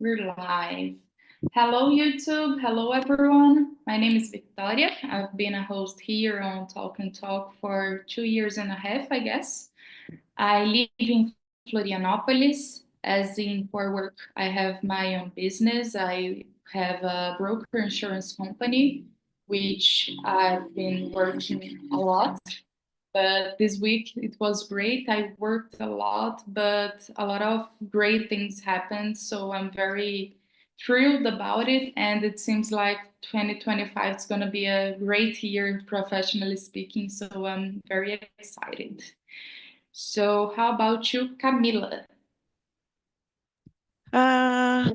We're live. Hello, YouTube. Hello, everyone. My name is Victoria. I've been a host here on Talk and Talk for 2 years and a half, I guess. I live in Florianopolis. As in for work, I have my own business. I have a broker insurance company, which I've been working a lot. But this week it was great. I worked a lot, but a lot of great things happened. So I'm very thrilled about it. And it seems like 2025 is going to be a great year, professionally speaking. So I'm very excited. So, how about you, Camila? Uh,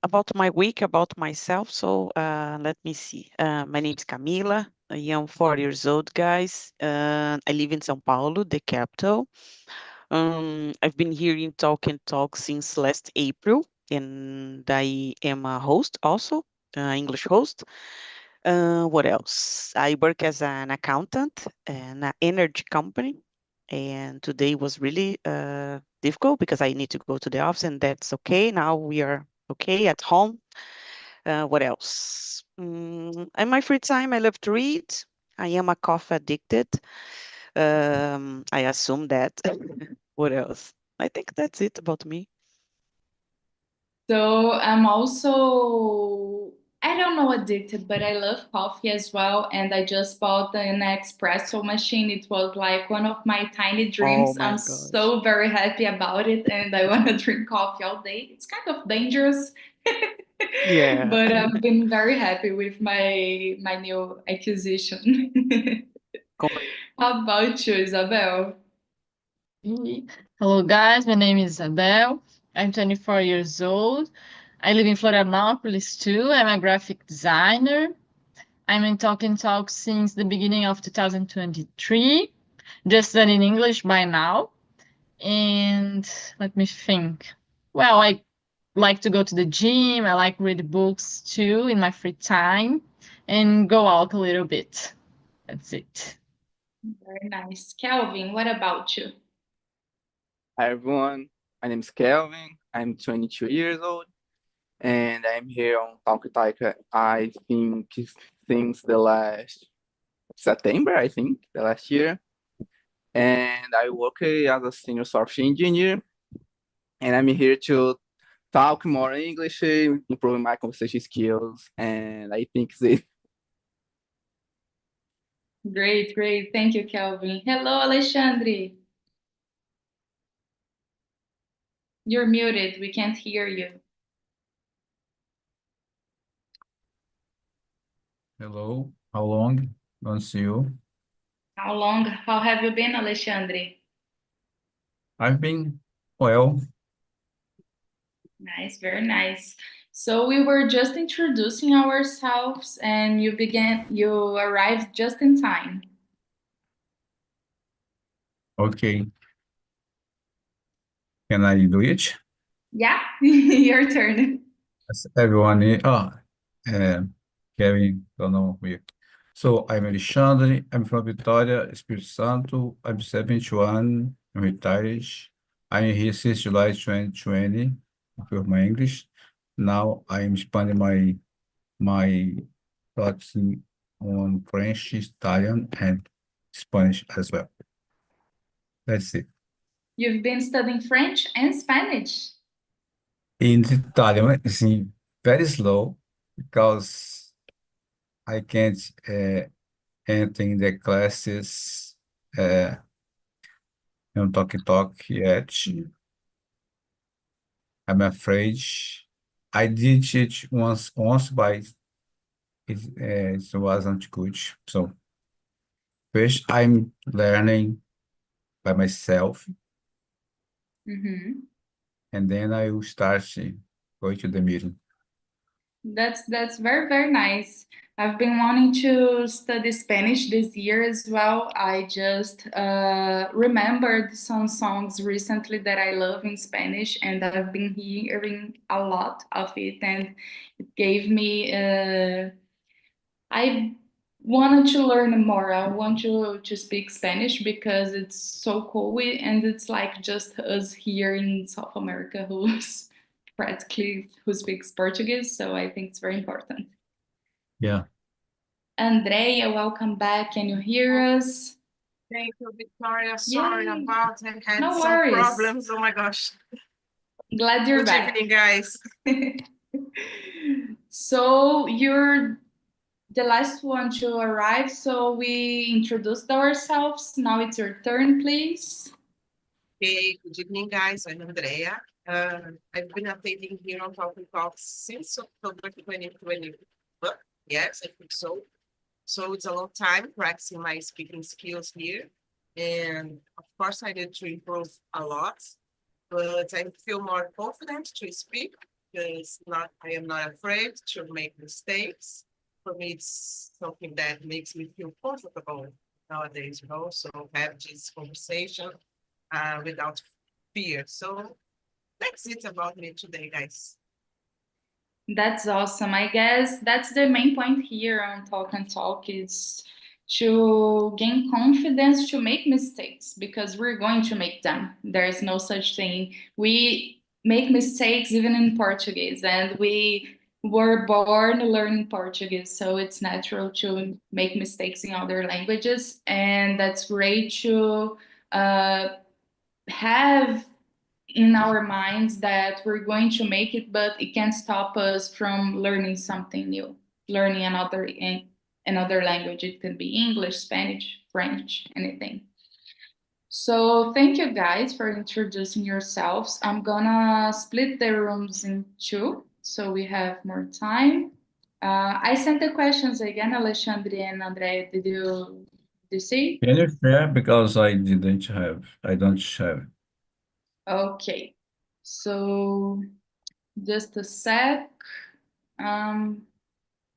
about my week, about myself. Let me see. My name is Camila. I am 40 years old, guys. I live in São Paulo, the capital. I've been here in Talk and Talk since last April, and I am a host also, English host. What else? I work as an accountant in an energy company, and today was really difficult because I need to go to the office, and that's okay. Now we are okay at home. What else? In my free time, I love to read. I am a coffee addicted. I assume that. What else? I think that's it about me. So I'm also, I don't know addicted, but I love coffee as well. And I just bought an espresso machine. It was like one of my tiny Oh dreams. I'm my gosh. so very happy about it. And I want to drink coffee all day. It's kind of dangerous, Yeah. but I've been very happy with my new acquisition. How about you, Isabel? Hello, guys. My name is Isabel. I'm 24 years old. I live in Florianopolis too. I'm a graphic designer. I'm in Talking Talk since the beginning of 2023, just studying English by now. And let me think. Well, I like to go to the gym. I like read books too in my free time and go out a little bit. That's it. Very nice. Kelvin, what about you? Hi everyone, my name is Kelvin. I'm 22 years old and I'm here on Talk Talk. I think since the last September, I think, the last year. And I work as a senior software engineer and I'm here to talk more English, improve my conversation skills, and I think this. Great, great. Thank you, Kelvin. Hello, Alexandre. You're muted. We can't hear you. Hello, how long? Don't see you. How long? How have you been, Alexandre? I've been well. Nice, very nice. So we were just introducing ourselves and you arrived just in time. Okay, can I do it? Yeah, your turn. As everyone is, Kevin, don't know me. So I'm Alexandre, I'm from Vitória, Espírito Santo, I'm 71, I'm retired. I'm here since July 2020, with my English. Now I'm expanding my thoughts on French, Italian, and Spanish as well. That's it. You've been studying French and Spanish. In Italian, it's very slow because I can't enter in the classes on Talk yet. I'm afraid. I did it once, but it wasn't good. So first, I'm learning by myself, Mhm. and then I will start going to the meeting. That's very, very nice. I've been wanting to study Spanish this year as well. I just remembered some songs recently that I love in Spanish, and I've been hearing a lot of it, and it gave me. I wanted to learn more. I want to speak Spanish because it's so cool, and it's like just us here in South America who's practically who speaks Portuguese, so I think it's very important. Yeah. Andrea, welcome back. Can you hear us? Thank you, Victoria. Sorry Yay. about I had No some worries. problems. Oh my gosh. Glad you're Good back. evening, guys. So you're the last one to arrive, so we introduced ourselves. Now it's your turn, please. Okay, good evening, guys. I'm Andrea. I've been attending here on Talk and Talk since October 2020. Yes, I think so. So it's a long time practicing my speaking skills here. And of course, I need to improve a lot, but I feel more confident to speak because I am not afraid to make mistakes. For me, it's something that makes me feel comfortable nowadays, So have this conversation without fear. So that's it about me today, guys. That's awesome. I guess that's the main point here on Talk and Talk is to gain confidence to make mistakes because we're going to make them. There is no such thing. We make mistakes even in Portuguese, and we were born learning Portuguese, so it's natural to make mistakes in other languages, and that's great to have in our minds that we're going to make it, but it can't stop us from learning something new, learning another language. It can be English, Spanish, French, anything. So thank you guys for introducing yourselves. I'm gonna split the rooms in two so we have more time. I sent the questions again, Alexandre and Andrea. Did you see? Can you share? Because I don't have. Okay, so just a sec.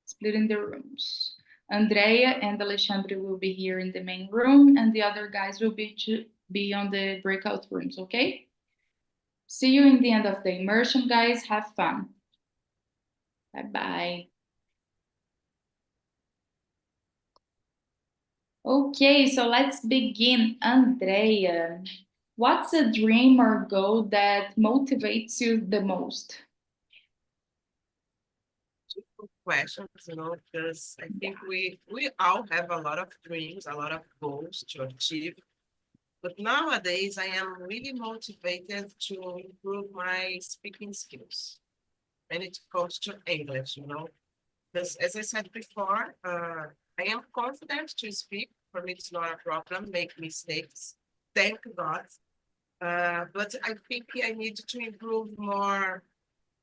Splitting the rooms. Andrea and Alexandre will be here in the main room, and the other guys will be on the breakout rooms, okay? See you in the end of the immersion, guys. Have fun. Bye-bye. Okay, so let's begin. Andrea, what's a dream or goal that motivates you the most? Good questions, because I think we all have a lot of dreams, a lot of goals to achieve. But nowadays, I am really motivated to improve my speaking skills when it comes to English, Because as I said before, I am confident to speak. For me, it's not a problem, make mistakes. Thank God. But I think I need to improve more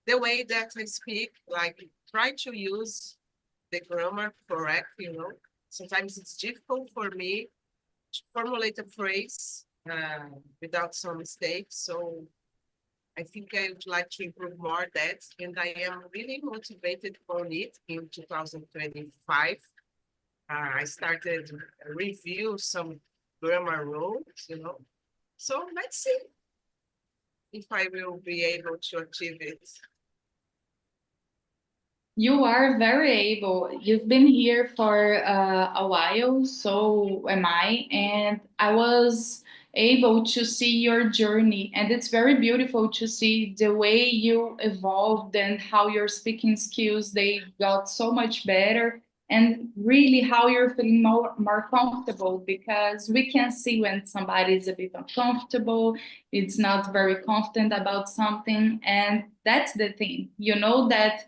the way that I speak, like try to use the grammar correct, Sometimes it's difficult for me to formulate a phrase without some mistakes. So I think I would like to improve more that, and I am really motivated on it in 2025. I started review some grammar rules, So let's see if I will be able to achieve it. You are very able. You've been here for a while, so am I, and I was able to see your journey, and it's very beautiful to see the way you evolved and how your speaking skills they got so much better, and really how you're feeling more comfortable because we can see when somebody is a bit uncomfortable, it's not very confident about something, and that's the thing. You know that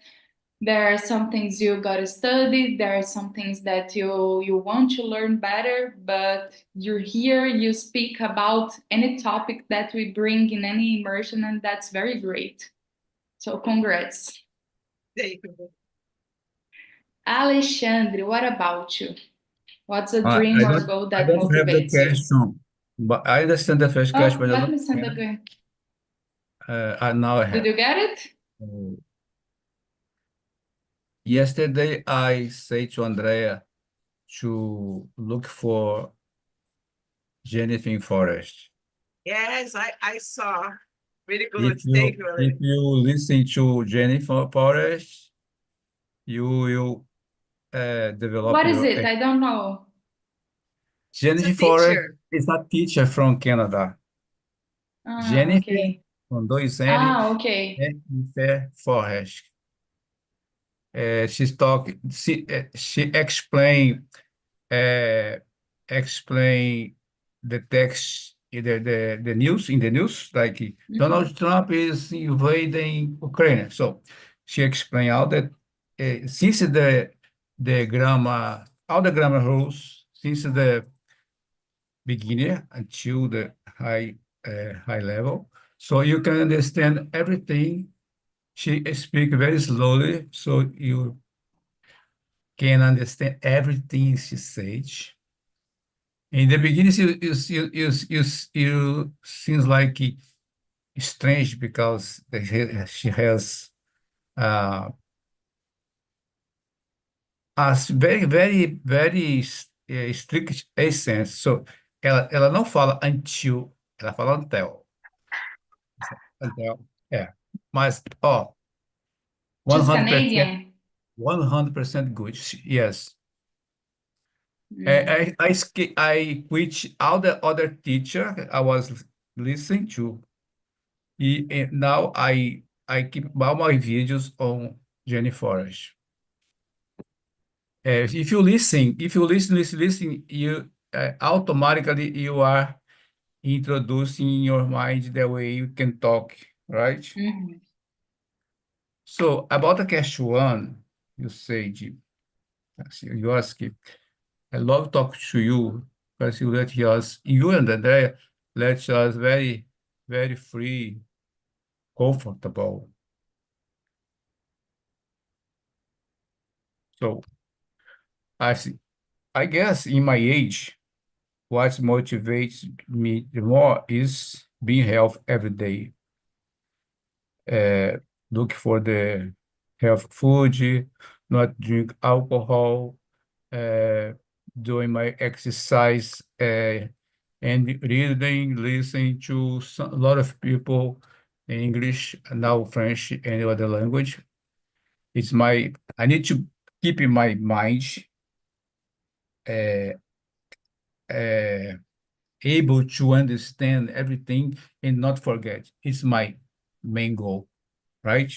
there are some things you gotta study, there are some things that you want to learn better, but you're here, you speak about any topic that we bring in any immersion, and that's very great. So congrats. Thank you. Alexandre, what about you? What's a I, dream I or don't goal I that don't have the motivates you? question, but I understand the first question, Oh, but I let don't me send have. again. Now I Did have. you get it? Yesterday, I say to Andrea to look for Jennifer Forest. Yes, I saw. Really good. If Thank you you, if Ale. you listen to Jennifer Forest, you will develop What is your. it? I don't know. It's a Jennifer Forest teacher. is a teacher from Canada. Ah, Jennifer okay. com dois N, Ah, okay. e Fé Forrest. She explain the text the news in the news like Donald Trump is invading Ukraine. So she explained all that since the grammar all the grammar rules since the beginner until the high level, so you can understand everything. She speak very slowly, so you can understand everything she says. In the beginning, you seems like strange because she has uh, a very strict accent. So ela não fala until, ela fala until. Until, é. Mas, ó, She's 100%, Canadian. 100% good. Yes. Mm. I quit all the other teacher I was listening to. And now I keep all my videos on Jenny Forest. If you listen, you automatically you are introducing in your mind the way you can talk, right? Mhm. So about the question one, you say, you ask, I love talk to you because you let us, you and Andrea let us very, very free, comfortable. So I see, I guess in my age, what motivates me the more is being healthy every day. Look for the health food, not drink alcohol, uh, doing my exercise, and reading, listening to a lot of people in English, now French and other language. I need to keep in my mind uh, uh, able to understand everything and not forget. It's my main goal, right?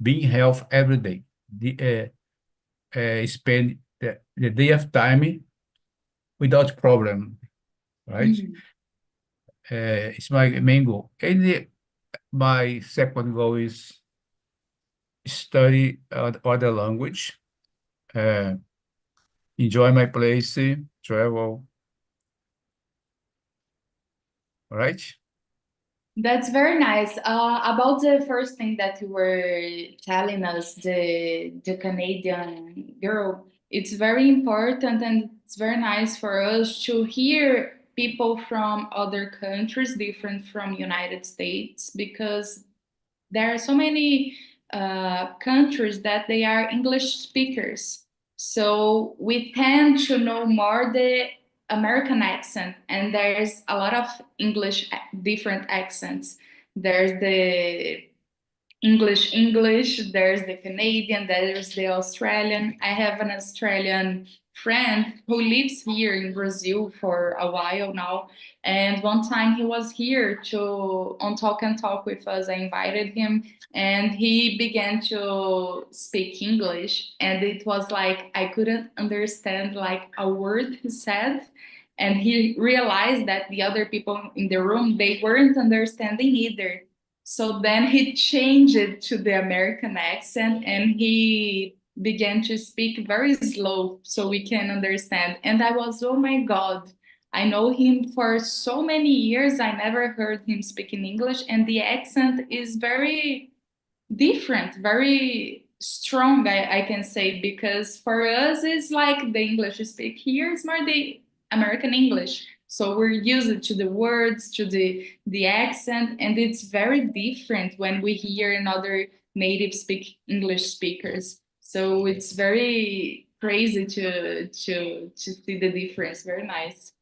Being health every day. Spend the day of time without problem, right? Mhm. It's my main goal. And my second goal is study other language, uh, enjoy my place, travel, right? That's very nice. About the first thing that you were telling us, the Canadian girl, it's very important and it's very nice for us to hear people from other countries different from United States because there are so many countries that they are English speakers. So we tend to know more the American accent, and there's a lot of English different accents. There's the English, there's the Canadian, there's the Australian. I have an Australian friend who lives here in Brazil for a while now. And one time he was here to on Talk and Talk with us. I invited him and he began to speak English. And it was like I couldn't understand like a word he said. And he realized that the other people in the room they weren't understanding either, so then he changed it to the American accent and he began to speak very slow so we can understand. And I was, oh my God, I know him for so many years. I never heard him speak in English, and the accent is very different, very strong, I can say, because for us it's like the English you speak here is more the American English. So we're used to the words, to the accent, and it's very different when we hear another native speak English speakers. So it's very crazy to see the difference. Very nice.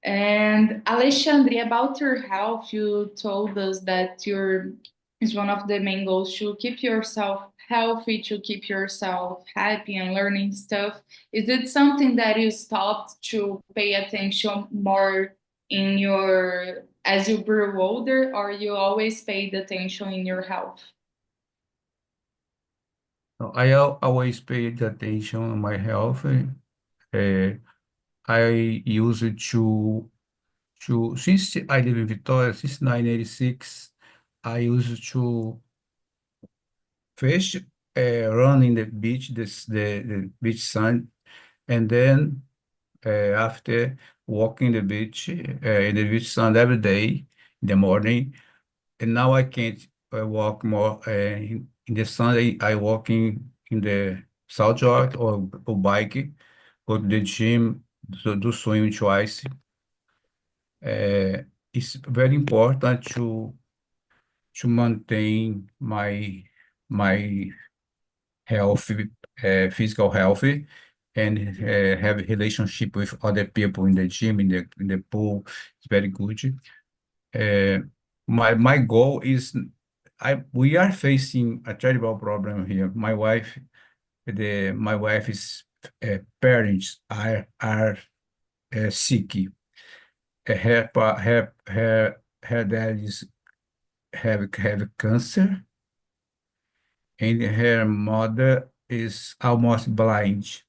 And Alexandre, about your health, you told us that your is one of the main goals to keep yourself healthy, to keep yourself happy and learning stuff. Is it something that you stopped to pay attention more in your as you grew older, or you always paid attention in your health? So always paid attention on my health. I used since I live in Victoria, since 1986, I used to first run in the beach, the beach sand, and then after walking the beach, in the beach sand every day in the morning, and now I can't walk more in the sun. I walk in the South Yard or bike, go to the gym, do swim twice. It's very important to maintain my health, physical health, and have a relationship with other people in the gym, in the pool. It's very good. My goal is we are facing a terrible problem here. My wife's parents are sick. Her dad is have cancer, and her mother is almost blind.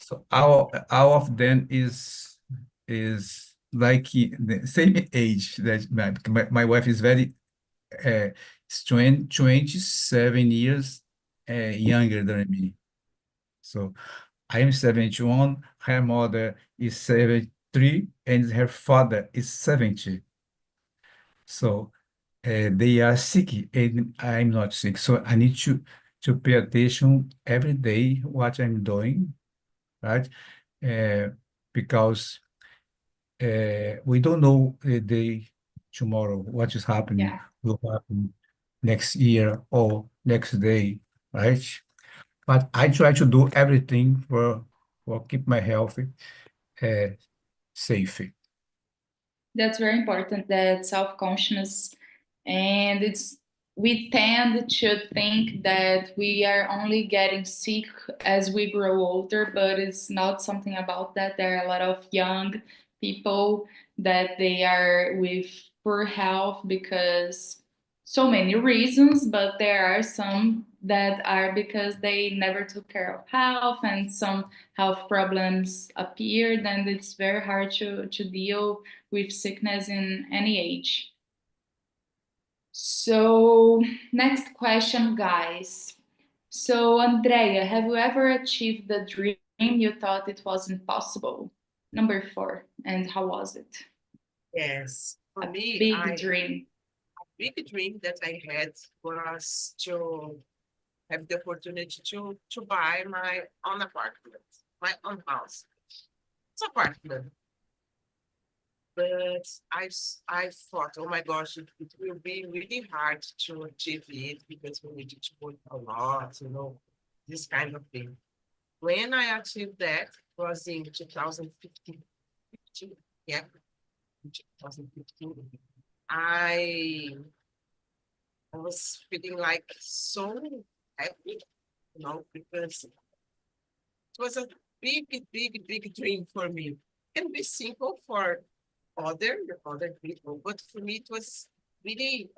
So all of them is like the same age that my wife is very is 27 years younger than me. So I am 71, her mother is 73, and her father is 70. So they are sick, and I'm not sick. So I need to pay attention every day what I'm doing, right? Uh, because we don't know the day tomorrow, what is happening, Yeah. will happen next year or next day, right? But I try to do everything for keep my health uh, safe. That's very important, that self-consciousness. And we tend to think that we are only getting sick as we grow older, but it's not something about that. There are a lot of young people that they are with poor health because so many reasons, but there are some that are because they never took care of health and some health problems appeared, and it's very hard to deal with sickness in any age. So, next question, guys. So, Andrea, have you ever achieved the dream you thought it wasn't possible? Number 4, and how was it? Yes, for A me, big dream. big dream that I had was to have the opportunity to buy my own apartment, my own house. It's apartment. But I thought, oh my gosh, it will be really hard to achieve it because we need to work a lot, this kind of thing. When I achieved that was in 2015. Yeah, in 2015. I was feeling like so happy, because it was a big, big, big dream for me. It can be simple for other people, but for me it was really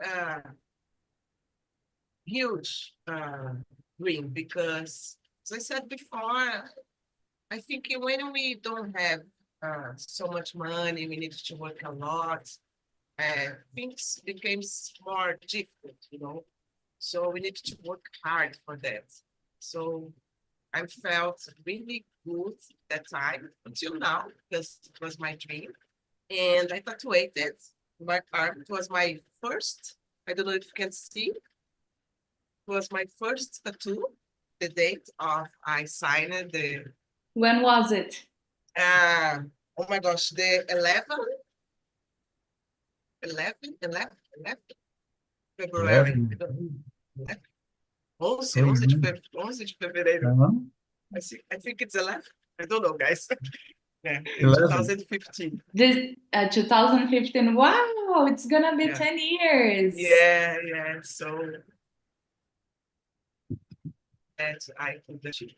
huge dream because, as I said before, I think when we don't have so much money, we need to work a lot. Things became more difficult. So we need to work hard for that. So I felt really good that time until now because it was my dream. And I tattooed my arm. It was my first, I don't know if you can see, it was my first tattoo. The date of I signed the, When was it? oh my gosh, the 11 February. 11. 11 de fevereiro. I think it's 11. I don't know, guys. Yeah, 11. 2015. This 2015. Wow, it's gonna be Yeah. 10 years. Yeah. So that I could achieve.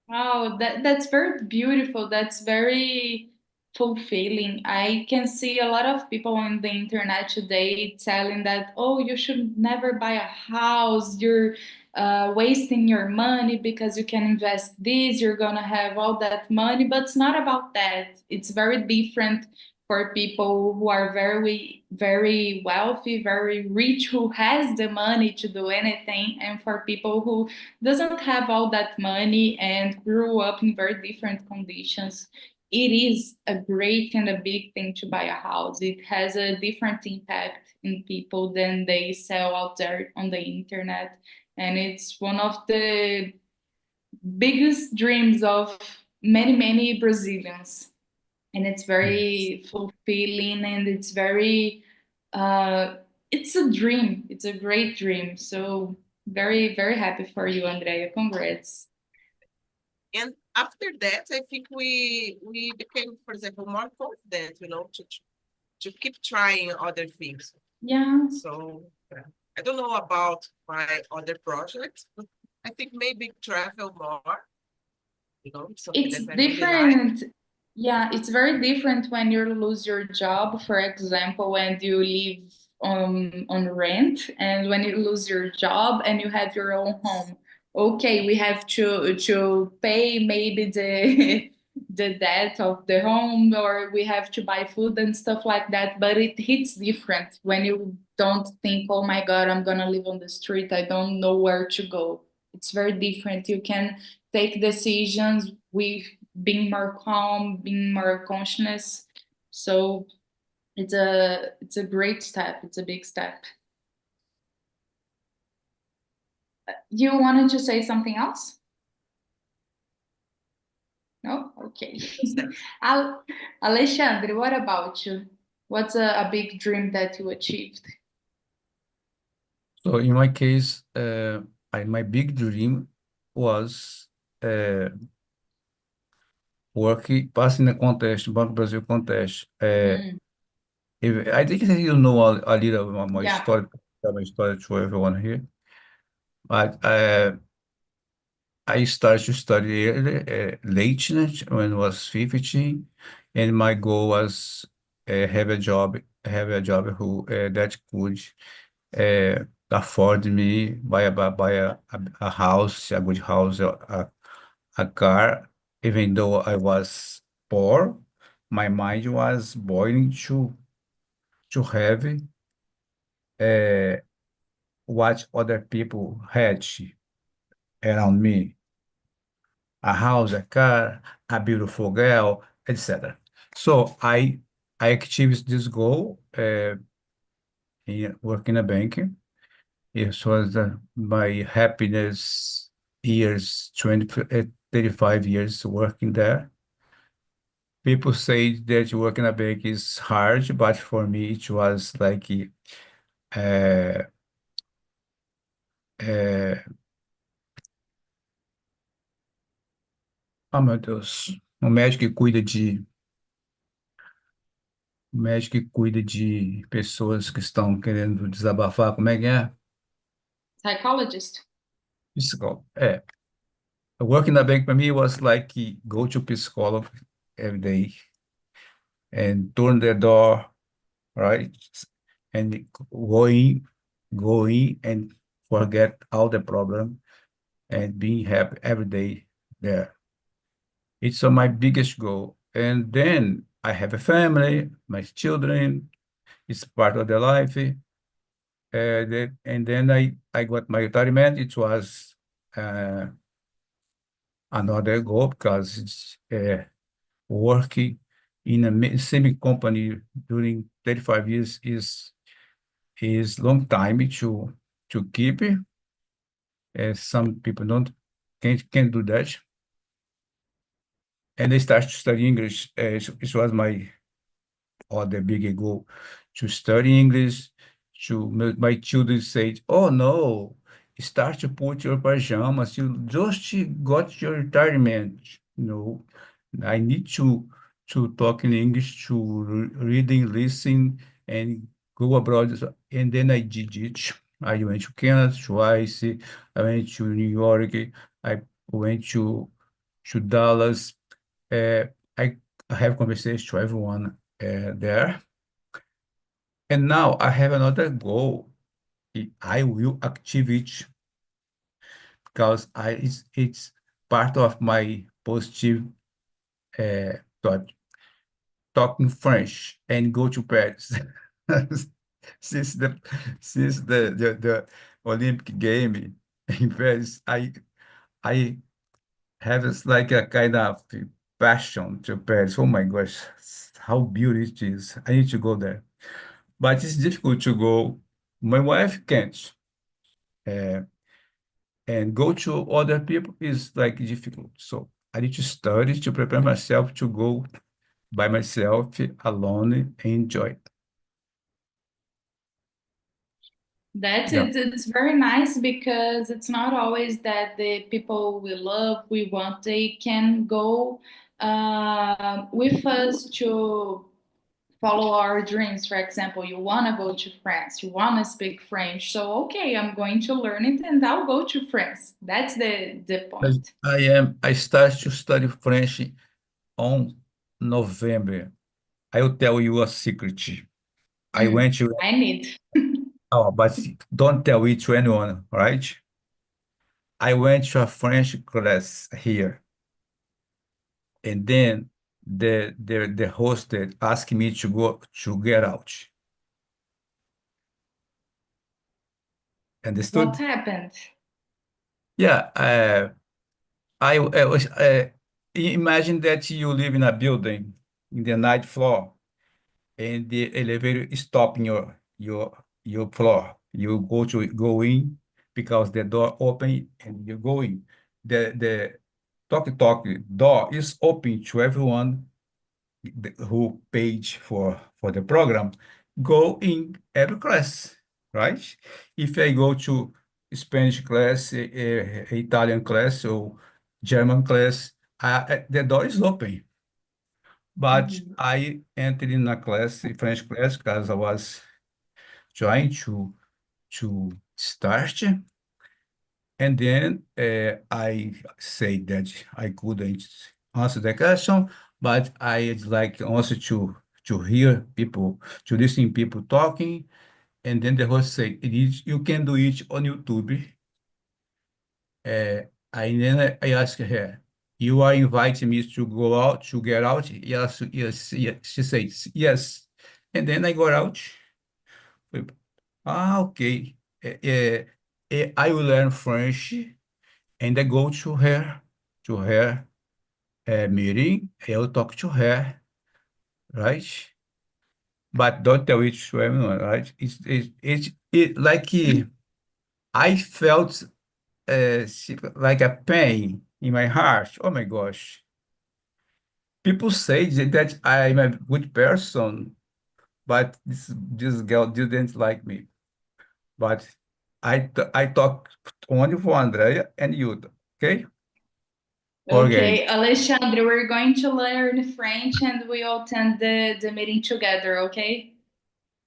Wow, that's very beautiful. That's very fulfilling. I can see a lot of people on the internet today telling that, oh, you should never buy a house. You're wasting your money because you can invest this, you're gonna have all that money. But it's not about that. It's very different for people who are very, very wealthy, very rich, who has the money to do anything, and for people who doesn't have all that money and grew up in very different conditions. It is a great and a big thing to buy a house. It has a different impact in people than they sell out there on the internet. And it's one of the biggest dreams of many, many Brazilians. And it's very fulfilling, and it's very, it's a dream. It's a great dream. So very, very happy for you, Andrea. Congrats. And after that, I think we became, for example, more confident, to keep trying other things. Yeah. So I don't know about my other projects, but I think maybe travel more, something It's that I really like. different. Yeah, it's very different when you lose your job, for example, when you live on rent, and when you lose your job and you have your own home. Okay, we have to pay maybe the the debt of the home, or we have to buy food and stuff like that, but it hits different when you don't think, oh my God, I'm gonna live on the street, I don't know where to go. It's very different. You can take decisions with being more calm, being more conscious. So it's a great step. It's a big step. You wanted to say something else? No? Okay. Alexandre, what about you? What's a big dream that you achieved? So in my case, my big dream was working, passing the contest, Banco Brazil contest. I think that you know a little about my Yeah. story, tell my story to everyone here. But I started to study early, late when I was 15, and my goal was have a job who that could afford me buy a house, a good house, a car. Even though I was poor, my mind was boiling to have uh, what other people had around me. A house, a car, a beautiful girl, etc. So I achieved this goal in working in a bank. It was my happiness years, 35 years working there. People say that work in a bank is hard, but for me it was like uh, uh, oh meu Deus, um médico que cuida de um médico que cuida de pessoas que estão querendo desabafar, como é que é? Psychologist. Psicólogo. Work in a bank for me was like go to psychology every day and turn the door, right? And going and forget all the problem and being happy every day there. It's my biggest goal. And then I have a family, my children, it's part of their life. And then I got my retirement. It was another goal because it's working in a semi company during 35 years is long time to keep. Some people can't do that. And I started to study English. It was my other big goal to study English. My children said, "Oh no, start to put your pajamas. You just got your retirement. No, I need to talk in English, to reading, listen, and go abroad." And then I did it. I went to Canada twice. I went to New York. I went to Dallas. Uh, I have conversation to everyone there. And now I have another goal. I will achieve it because it's part of my positive thought, talking French and go to Paris. Since the the Olympic game in Paris, I have like a kind of passion to Paris. Oh my gosh, how beautiful it is. I need to go there. But it's difficult to go. My wife can't. And go to other people is like difficult. So I need to study to prepare myself to go by myself, alone, and enjoy it. That's Yeah. it. It's very nice because it's not always that the people we love, we want, they can go with us to follow our dreams. For example, you want to go to France, you want to speak French. So, okay, I'm going to learn it and I'll go to France. That's the But point. I start to study French on November. I will tell you a secret. I went to, I need. oh, but don't tell it to anyone, right? I went to a French class here, and then the host asked me to go to get out. What Understood? happened? Yeah, I was imagine that you live in a building in the ninth floor and the elevator is stopping your floor. You go in because the door open and you go in. The talk door is open to everyone who paid for the program. Go in every class, right? If I go to Spanish class, Italian class, or German class, the door is open. But I entered in a class, a French class, because I was trying to start, and then I say that I couldn't answer the question, but I'd like also to hear people, to listen people talking, and then the host said, you can do it on YouTube. Uh, and then I asked her, you are inviting me to go out, to get out? Yes, yes, yes. She says, yes. And then I got out. Okay. I will learn French, and I go to her meeting. I'll talk to her, right? But don't tell it to everyone, right? It like I felt like a pain in my heart. Oh my gosh. People say that I'm a good person, but this girl didn't like me. But I talk only for Andrea and you, okay? Okay. Okay, Alexandre, we're going to learn French and we'll attend the meeting together, okay?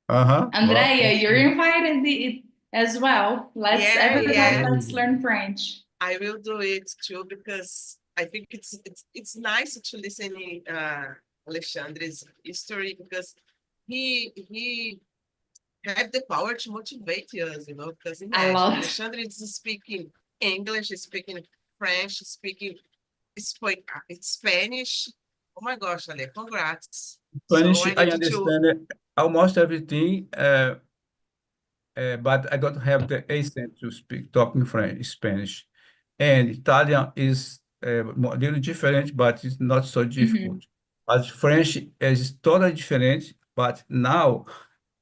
Uh-huh. Well, Andrea, you're invited as well. Let's Yeah, everybody, yeah. let's learn French. I will do it too because I think it's nice to listen Alexandre's history because he have the power to motivate us, because I imagine love. Alexandre is speaking English, speaking French, speaking Spanish. Oh my gosh, Ale, congrats. So Spanish, I I need to, understand almost everything, but I don't have the accent to speak talking French, Spanish. And Italian is a little different, but it's not so difficult. But French is totally different. But now,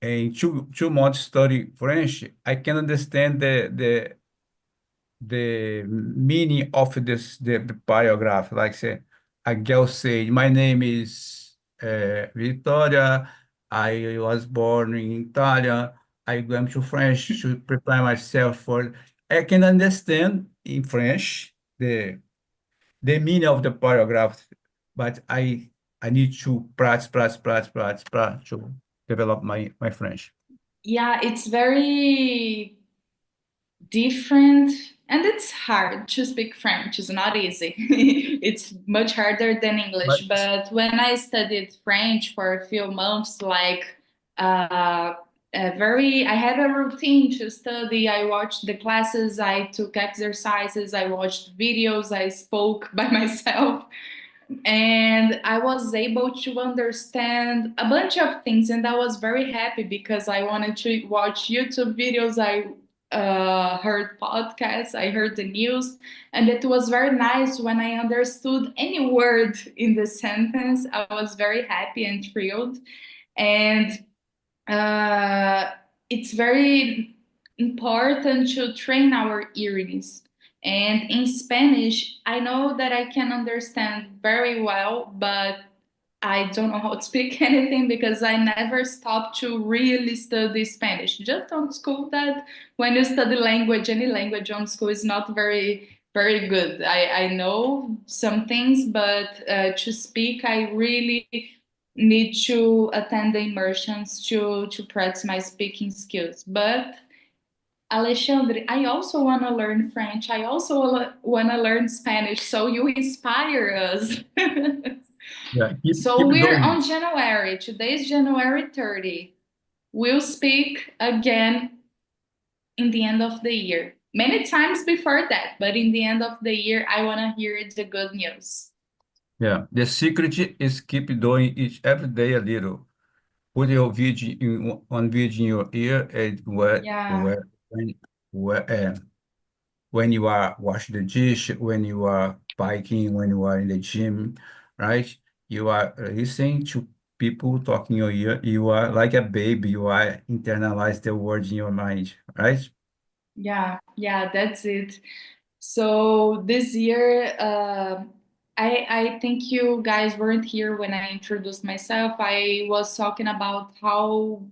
in two months study French, I can understand the meaning of the paragraph. Like say, a girl say, my name is Victoria. I was born in Italy. I went to French to prepare myself for. I can understand in French the meaning of the paragraph, but I need to practice to develop my French. Yeah, it's very different, and it's hard to speak French. It's not easy. It's much harder than But English. But when I studied French for a few months, like uh, I had a routine to study. I watched the classes, I took exercises, I watched videos, I spoke by myself, and I was able to understand a bunch of things, and I was very happy because I wanted to watch YouTube videos. I heard podcasts, I heard the news, and it was very nice when I understood any word in the sentence. I was very happy and thrilled, and uh, it's very important to train our earrings. And in Spanish, I know that I can understand very well, but I don't know how to speak anything because I never stopped to really study Spanish. Just on school, that when you study language, any language on school is not very good. I know some things, but to speak, I really need to attend the immersions to practice my speaking skills. But Alexandre, I also want to learn French. I also want to learn Spanish. So you inspire us. yeah, So keep we're doing. on January. Today is January 30. We'll speak again in the end of the year. Many times before that, but in the end of the year, I want to hear the good news. Yeah, the secret is keep doing each every day a little. Put your video in one video in your ear and Yeah. where when you are washing the dish, when you are biking, when you are in the gym, right? You are listening to people talking in your ear. You are like a baby. You are internalize the words in your mind, right? Yeah, that's it. So this year, I think you guys weren't here when I introduced myself. I was talking about how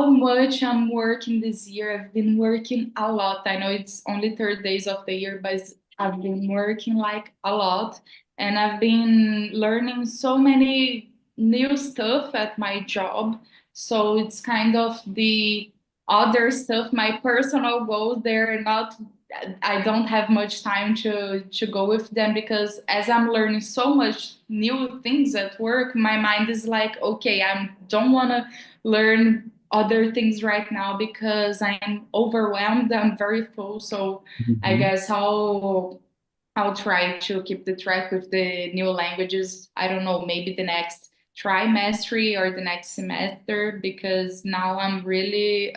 much I'm working this year. I've been working a lot. I know it's only 30 days of the year, but I've been working like a lot, and I've been learning so many new stuff at my job. So it's kind of the other stuff, my personal goals, they're not, I don't have much time to go with them because as I'm learning so much new things at work, my mind is like, okay, I don't want to learn other things right now because I'm overwhelmed. I'm very full. So I Mhm. guess I'll try to keep the track with the new languages. I don't know, maybe the next trimester or the next semester because now I'm really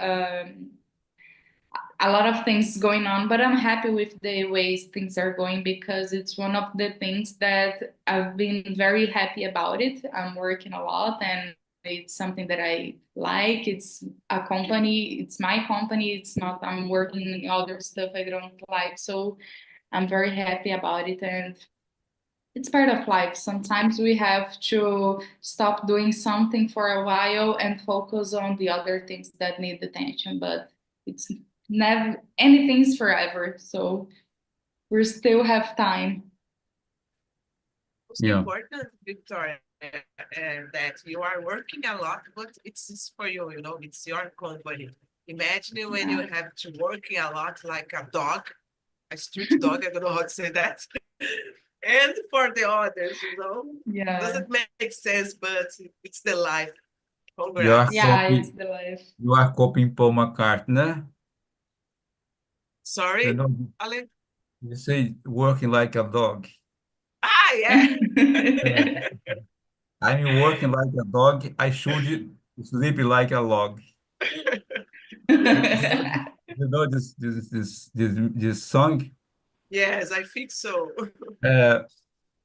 a lot of things going on, but I'm happy with the ways things are going because it's one of the things that I've been very happy about it. I'm working a lot and it's something that I like. It's a company, it's my company. It's not I'm working in other stuff I don't like. So I'm very happy about it and it's part of life. Sometimes we have to stop doing something for a while and focus on the other things that need attention, but it's never anything's forever. So we still have time. Most Yeah. important, Victoria, that you are working a lot, but it's just for you, it's your company. Imagine when you Yeah. have to working a lot like a dog, a street dog, I don't know how to say that. And for the others, Yeah. doesn't make sense, but it's the life. You are Congrats. Yeah, it's copying, the life. you are copying Paul McCartney. You Sorry, know, Ale? you say working like a dog. Ah, yeah. Yeah. I'm working like a dog. I should sleep like a log. You know this song? Yes, I think so. É,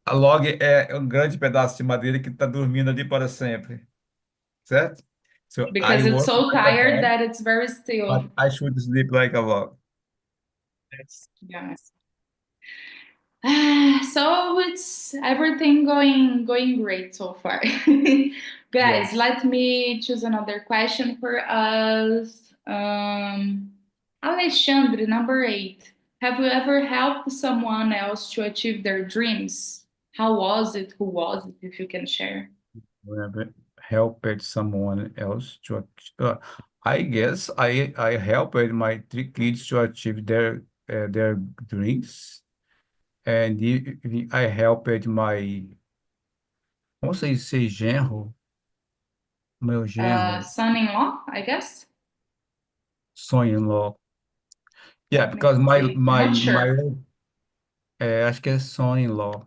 a log é um grande pedaço de madeira que está dormindo ali para sempre, certo? So I Because it's work so like a tired dog, that it's very but still. I should sleep like a log. Yes. Yeah. So it's everything going great so far. Guys, Yes. let me choose another question for us. Alexandre, number 8. Have you ever helped someone else to achieve their dreams? How was it? Who was it? If you can share. Whenever helped someone else to, uh, I guess I helped my three kids to achieve their dreams, and I helped my, como se diz, genro, meu genro, Son-in-law, I guess. son-in-law. Yeah, Let me because my see. my Not my sure. acho que é son-in-law.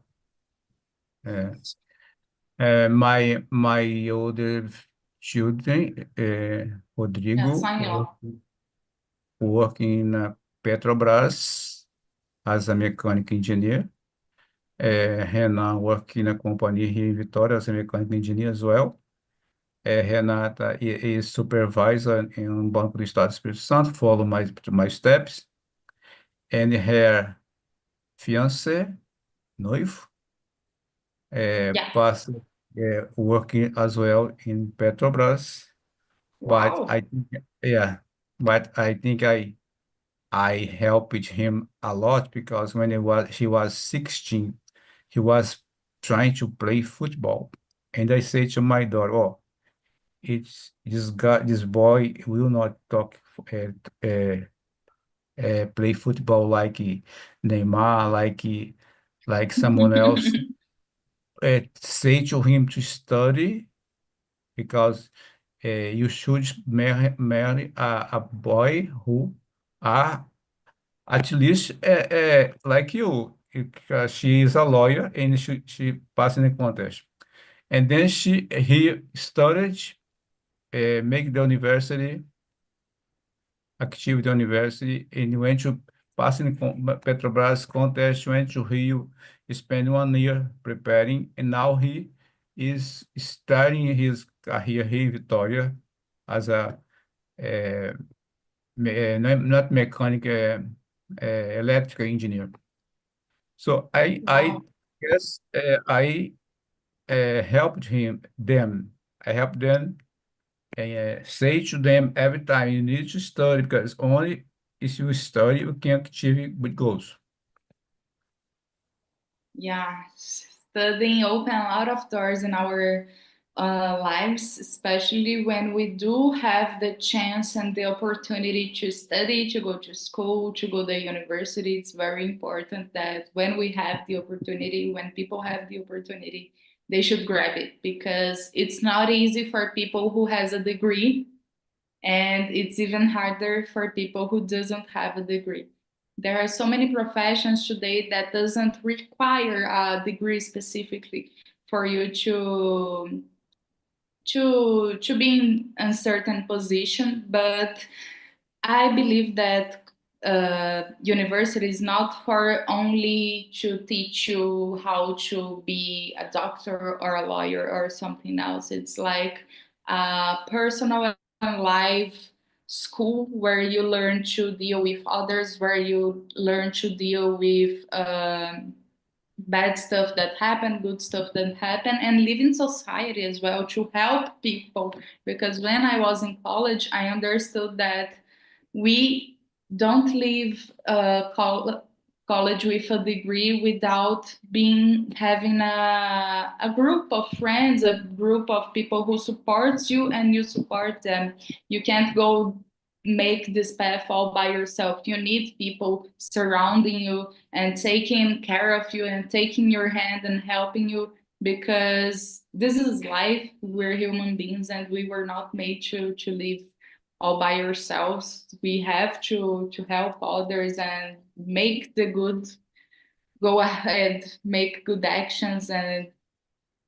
My older children, Yeah, Rodrigo, son-in-law. working in Petrobras as a mechanical engineer. Renan working in a company here in Vitória as a mechanical engineer as well. Renata is supervisor in Banco do Estado do Espírito Santo, follow my steps. And her fiancé, noivo, Yeah. working as well in Petrobras. But Wow. I think, yeah, but I think I helped him a lot because when he was 16, he was trying to play football. And I say to my daughter, oh, this boy will not talk, play football like Neymar, like someone else. Say to him to study because you should marry a boy who are at least like you. She is a lawyer and she passed in the contest. And then he started make the university, achieve the university, and went to pass in Petrobras contest, went to Rio, spent 1 year preparing, and now he is starting his career here in Vitória as a not mechanic, electrical engineer. So I Wow. guess I helped them. I helped them and say to them every time you need to study because only if you study you can achieve good goals. Yeah, studying open a lot of doors in our lives, especially when we do have the chance and the opportunity to study, to go to school, to go to university. It's very important that when we have the opportunity, when people have the opportunity, they should grab it because it's not easy for people who has a degree, and it's even harder for people who doesn't have a degree. There are so many professions today that doesn't require a degree specifically for you to be in a certain position, but I believe that university is not for only to teach you how to be a doctor or a lawyer or something else. It's like a personal and life school where you learn to deal with others, where you learn to deal with bad stuff that happen, good stuff that happen, and live in society as well to help people. Because when I was in college, I understood that we don't leave college with a degree without being having a group of friends, a group of people who supports you and you support them. You can't go make this path all by yourself. You need people surrounding you and taking care of you and taking your hand and helping you, because this is life. We're human beings and we were not made to live all by ourselves. We have to help others and make the good, go ahead, make good actions and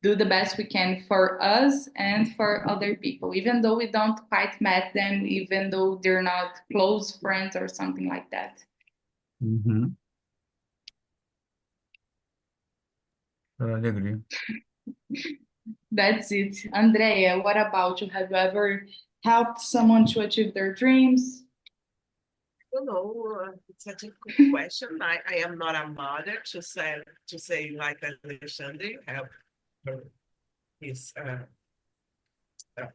do the best we can for us and for other people, even though we don't quite met them, even though they're not close friends or something like that. Mm-hmm. I agree. That's it. Andrea, what about you? Have you ever helped someone to achieve their dreams? I don't know. It's a difficult question. I am not a mother to say like Alexandre help his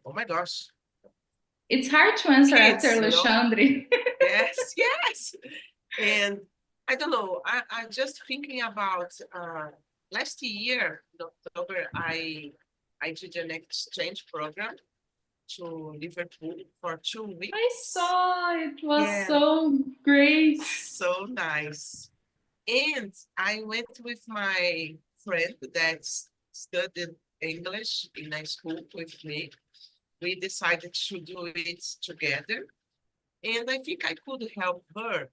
oh my gosh, It's hard to answer kids, after Alexandre. Yes, yes. And I don't know. I just thinking about last year in October. I did an exchange program to Liverpool for 2 weeks. I saw it was Yeah. so great. So nice. And I went with my friend that studied English in a school with me. We decided to do it together. And I think I could help her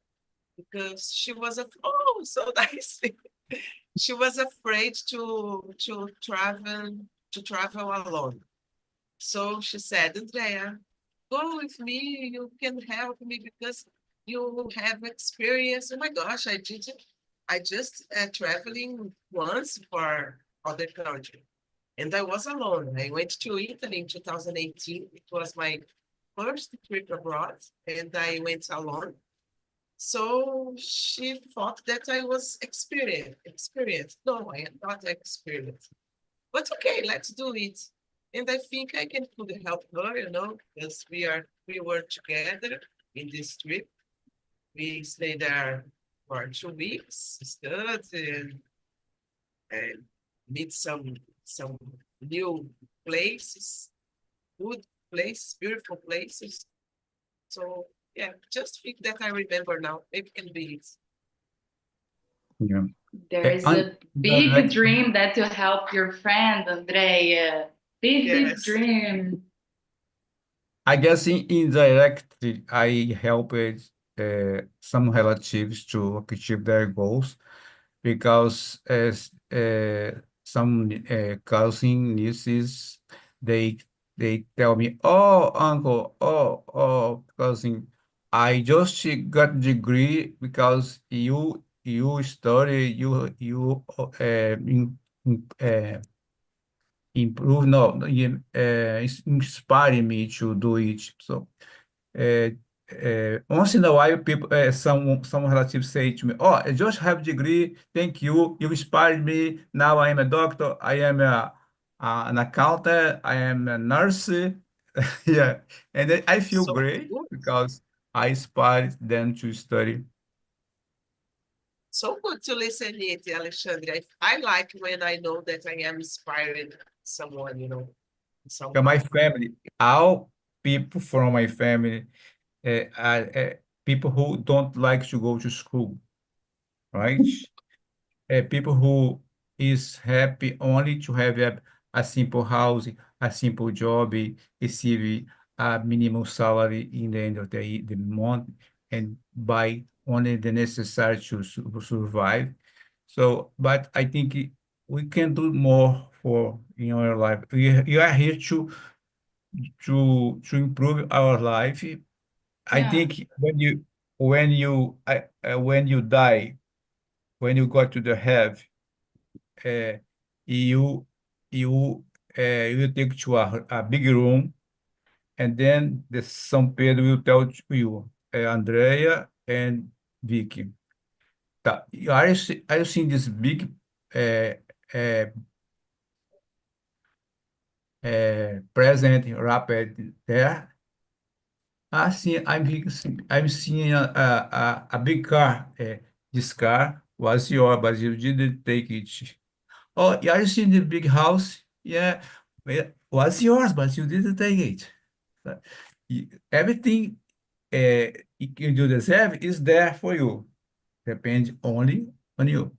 because she was so nice. She was afraid to travel alone. So she said, Andrea, go with me, you can help me because you have experience. Oh my gosh, I just traveling once for other country. And I was alone. I went to Italy in 2018. It was my first trip abroad, and I went alone. So she thought that I was experienced. No, I am not experienced. But okay, let's do it. And I think I could help her, because we were together in this trip. We stayed there for 2 weeks, studied and meet some new places, good places, beautiful places. So yeah, just think that I remember now. Maybe can be it. Yeah. There is a big dream that you help your friend, Andrea. Big Yes. dream. I guess indirectly, I helped some relatives to achieve their goals because as some cousin nieces, they they tell me, "Oh, uncle, oh, cousin, I just got degree because you study you improve no you, inspire me to do it." So uh, once in a while, people, some relatives say to me, "Oh, I just have degree. Thank you. You inspired me. Now I am a doctor. I am an accountant. I am a nurse." Yeah, and then I feel So great good. because I inspired them to study. So good to listen it, Alexandre. I like when I know that I am inspiring someone, Yeah, my somehow. family, all people from my family, are people who don't like to go to school, right? People who is happy only to have a simple house, a simple job, receive a minimum salary in the end of the month, and buy only the necessary to survive. So, but I think we can do more for in our life. We are here to improve our life. I Yeah. think when you die, when you go to the heaven, uh, you you you take to a big room, and then the São Pedro will tell to you, Andrea and Vicky, are you seeing this big uh, uh, present wrapped there? I see. I'm seeing a big car. This car was yours, but you didn't take it. Oh, yeah, you see the big house? Yeah, well, was yours, but you didn't take it. Uh, Everything you deserve is there for you. Depends only on you.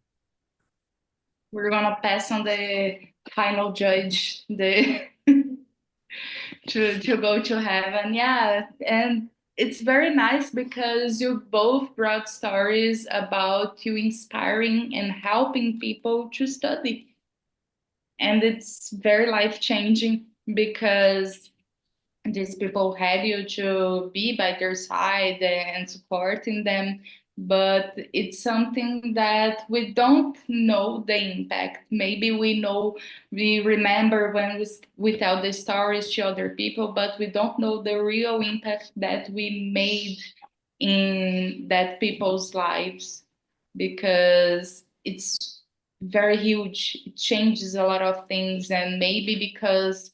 We're gonna pass on the final judge, the to go to heaven. Yeah, and it's very nice because you both brought stories about you inspiring and helping people to study. And it's very life changing because these people had you to be by their side and supporting them, but it's something that we don't know the impact. Maybe we remember when we tell the stories to other people, but we don't know the real impact that we made in that people's lives, because it's very huge. It changes a lot of things. And maybe because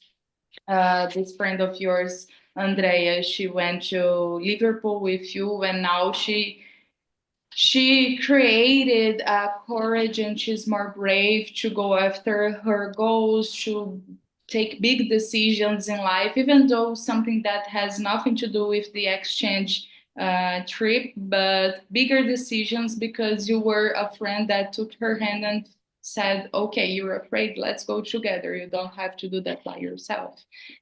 this friend of yours, Andrea, she went to Liverpool with you, and now she created courage, and she's more brave to go after her goals, to take big decisions in life, even though something that has nothing to do with the exchange trip, but bigger decisions because you were a friend that took her hand and said, okay, you're afraid, let's go together. You don't have to do that by yourself.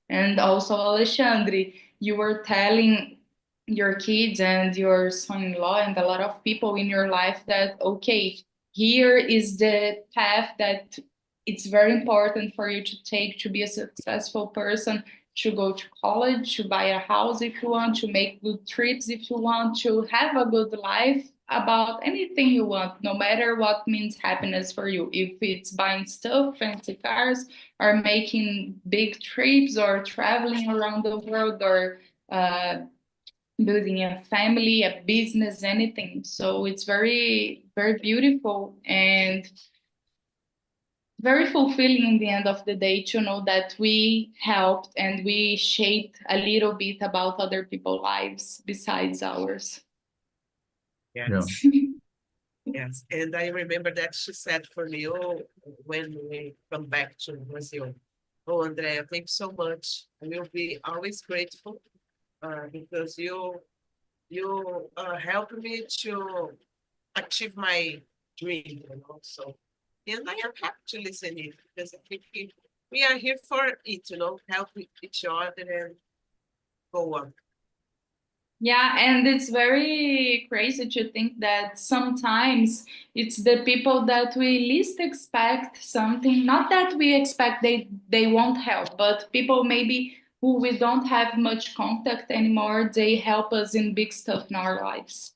And also, Alexandre, you were telling your kids and your son-in-law and a lot of people in your life that, okay, here is the path that it's very important for you to take to be a successful person, to go to college, to buy a house if you want, to make good trips if you want, to have a good life, about anything you want, no matter what means happiness for you. If it's buying stuff, fancy cars, or making big trips, or traveling around the world, or building a family, a business, anything. So it's very, very beautiful and very fulfilling in the end of the day to know that we helped and we shaped a little bit about other people's lives besides ours. Yes. Yes. And I remember that she said for me, oh, when we come back to Brazil, oh, Andrea, thanks so much. I will be always grateful because you helped me to achieve my dream, So, and I am happy to listen it because I think we are here for it, help each other and go on. Yeah, and it's very crazy to think that sometimes it's the people that we least expect something, not that we expect they won't help, but people maybe who we don't have much contact anymore, they help us in big stuff in our lives.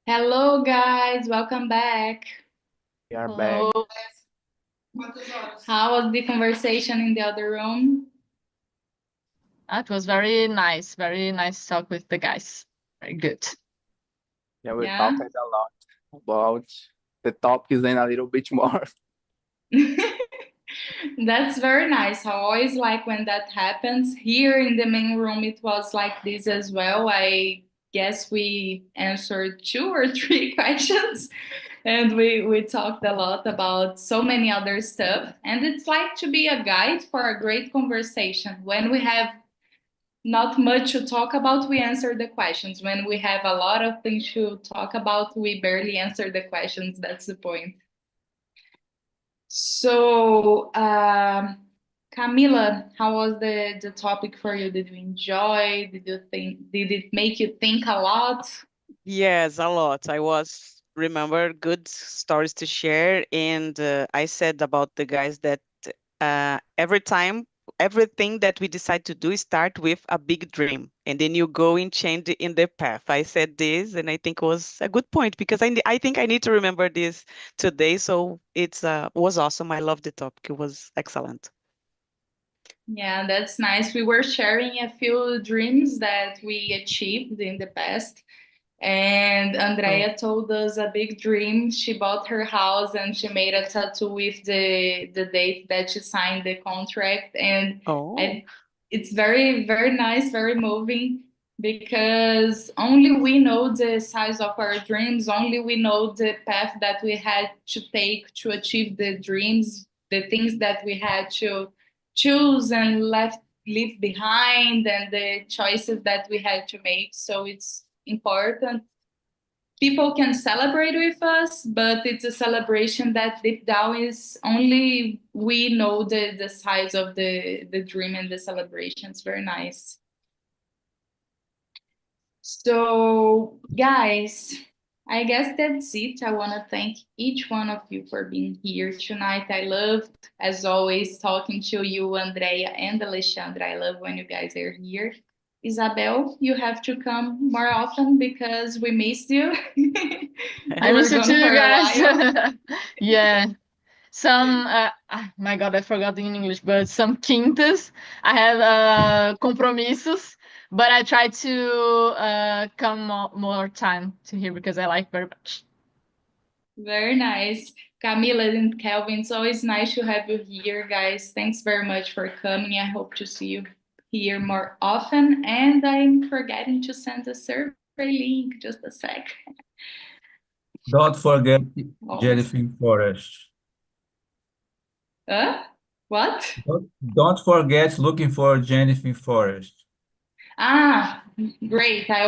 Hello guys, welcome back. We are back. Hello. How was the conversation in the other room? That was very nice to talk with the guys. Very good. Yeah, we Yeah. talked a lot about the topics and a little bit more. That's very nice. I always like when that happens. Here in the main room, it was like this as well. I guess we answered 2 or 3 questions and we talked a lot about so many other stuff. And it's like to be a guide for a great conversation. When we have not much to talk about, we answer the questions. When we have a lot of things to talk about, we barely answer the questions. That's the point. So, Camila, how was the topic for you? Did you enjoy? Did it make you think a lot? Yes, a lot. Remember good stories to share. And I said about the guys that everything that we decide to do start with a big dream. And then you go and change in the path. I said this, and I think it was a good point because I think I need to remember this today. So it was awesome. I loved the topic. It was excellent. Yeah, that's nice. We were sharing a few dreams that we achieved in the past. And Andrea told us a big dream. She bought her house and she made a tattoo with the date that she signed the contract. And it's very, very nice, very moving because only we know the size of our dreams. Only we know the path that we had to take to achieve the dreams, the things that we had to choose and leave behind, and the choices that we had to make. So it's important. People can celebrate with us, but it's a celebration that deep down is only we know the size of the dream and the celebration. It's very nice. So, guys, I guess that's it. I want to thank each one of you for being here tonight. I loved, as always, talking to you, Andrea and Alexandre. I love when you guys are here. Isabel, you have to come more often because we missed you. I miss you too, guys. Yeah. Some, my God, I forgot in English, but some quintas. I have compromissos, but I try to come more time to here because I like very much. Very nice. Camila and Kelvin, it's always nice to have you here, guys. Thanks very much for coming. I hope to see you here more often. And I'm forgetting to send the survey link. Just a sec. Don't forget Jellyfin Forest. Huh? What? Don't forget looking for Jennifer Forrest. Ah, great. I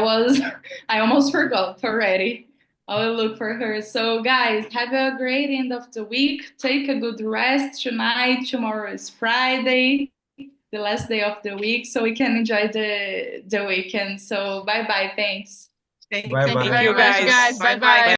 almost forgot already. I will look for her. So guys, have a great end of the week. Take a good rest tonight. Tomorrow is Friday, the last day of the week, so we can enjoy the weekend. So bye-bye. Thanks. Thank Bye Thank you bye. very you, much, guys. guys. Bye bye.